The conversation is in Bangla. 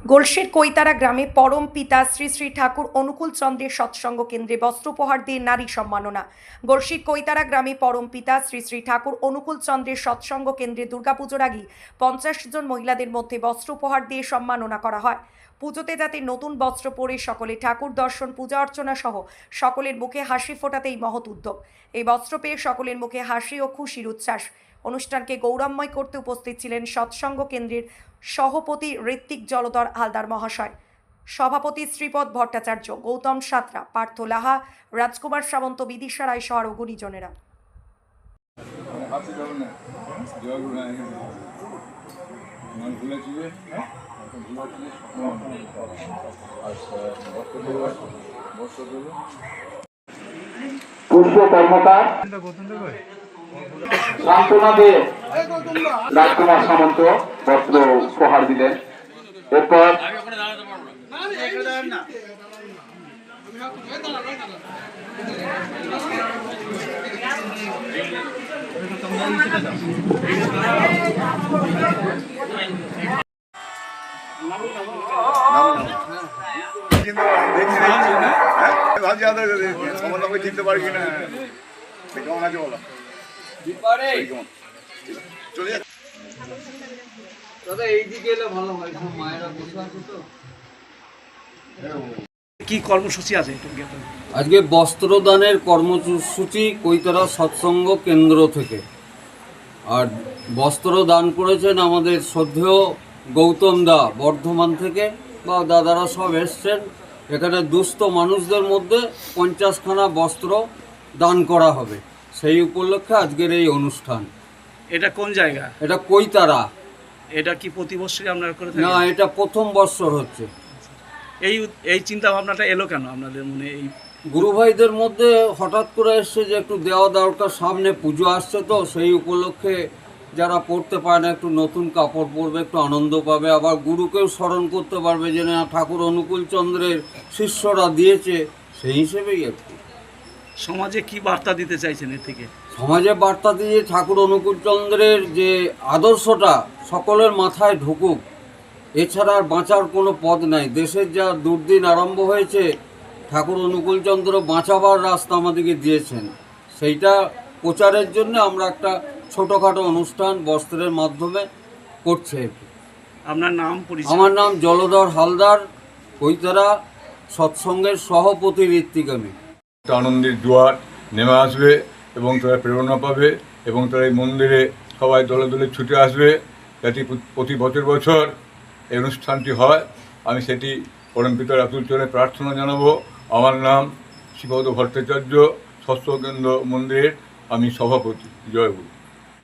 গোলশের কৈতারা গ্রামে পরম পিতা শ্রী শ্রী ঠাকুর অনুকূল চন্দ্রের সৎসঙ্গ কেন্দ্রে বস্ত্র উপহার দিয়ে নারী সম্মাননা। গোলশির কৈতারা গ্রামে পরম পিতা শ্রী শ্রী ঠাকুর অনুকূল চন্দ্রের সৎসঙ্গ কেন্দ্রে দুর্গাপুজোর আগে 50 জন মহিলাদের মধ্যে বস্ত্র উপহার দিয়ে সম্মাননা করা হয়। পুজোতে যাতে নতুন বস্ত্র পরে সকলে ঠাকুর দর্শন, পূজা অর্চনা সহ সকলের মুখে হাসি ফোটাতে এই মহৎ উদ্যোগ। এই বস্ত্র পেয়ে সকলের মুখে হাসি ও খুশির উচ্ছ্বাস। অনুষ্ঠানকে গৌরবময় করতে উপস্থিত ছিলেন সৎসঙ্গ কেন্দ্রের সভাপতি ঋত্বিক জলধর হালদার মহাশয়, সভাপতি শ্রীপদ ভট্টাচার্য, গৌতম সাঁতরা, পার্থ লাহা, রাজকুমার সামন্ত, বিদিশা রায় সহ আরও গুণীজনেরা। পুষ্প কর্মকার, সান্ত্বনা দিয়ে রাজকুমার সামন্ত বস্ত্র উপহার দিলেন। এরপর চিনতে পারি কিনা কেমন আছে বলো দাদা এইদিকে এলে ভালো হয়, মায়েরা বসে আছে তো। কি কর্মসূচি আছে? আজকে বস্ত্রদানের কর্মসূচি কৈতারা সৎসঙ্গ কেন্দ্র থেকে। আর বস্ত্র দান করেছেন আমাদের শ্রদ্ধেয় গৌতম দা বর্ধমান থেকে, বা দাদারা সব এসছেন। এখানে দুস্থ মানুষদের মধ্যে 50খানা বস্ত্র দান করা হবে, সেই উপলক্ষে আজকের এই অনুষ্ঠান। এটা কোন জায়গা? এটা কৈতারা। এটা কি প্রতি বছরই আপনারা করে থাকেন? না, এটা প্রথম বৎসর হচ্ছে। এই চিন্তা ভাবনাটা এলো কেন আপনাদের মনে? এই গুরু ভাইদের মধ্যে হঠাৎ করে এসছে যে একটু দেওয়া দরকার, সামনে পুজো আসছে তো, সেই উপলক্ষে যারা পড়তে পারে না একটু নতুন কাপড় পরবে, একটু আনন্দ পাবে, আবার গুরুকেও স্মরণ করতে পারবে যে না ঠাকুর অনুকূল চন্দ্রের শিষ্যরা দিয়েছে, সেই হিসেবেই একটু। সমাজে কি বার্তা দিতে চাইছেন এর থেকে? সমাজে বার্তা দিয়ে ঠাকুর অনুকূল চন্দ্রের যে আদর্শটা সকলের মাথায় ঢুকুক, এছাড়া আর বাঁচার কোনো পথ নাই। দেশের যা দুর্দিন আরম্ভ হয়েছে, ঠাকুর অনুকূল চন্দ্র বাঁচাবার রাস্তা আমাদেরকে দিয়েছেন। সেইটা প্রচারের জন্য আমরা একটা ছোটোখাটো অনুষ্ঠান বস্ত্রের মাধ্যমে করছে। আপনার নাম, পরিচয়? আমার নাম জলধর হালদার, কৈতারা সৎসঙ্গের সভাপতি ঋত্বিক। আমি আনন্দের জোয়ার নেমে আসবে এবং তারা প্রেরণা পাবে এবং তারা এই মন্দিরে সবাই দলে দলে ছুটে আসবে, যাতে প্রতি বছর এই অনুষ্ঠানটি হয়। আমি সেটি পরম পিতার আতুল চরণে প্রার্থনা জানাবো। আমার নাম শ্রীপদ ভট্টাচার্য, সৎসঙ্গ কেন্দ্র মন্দিরের আমি সভাপতি। জয় গুরু।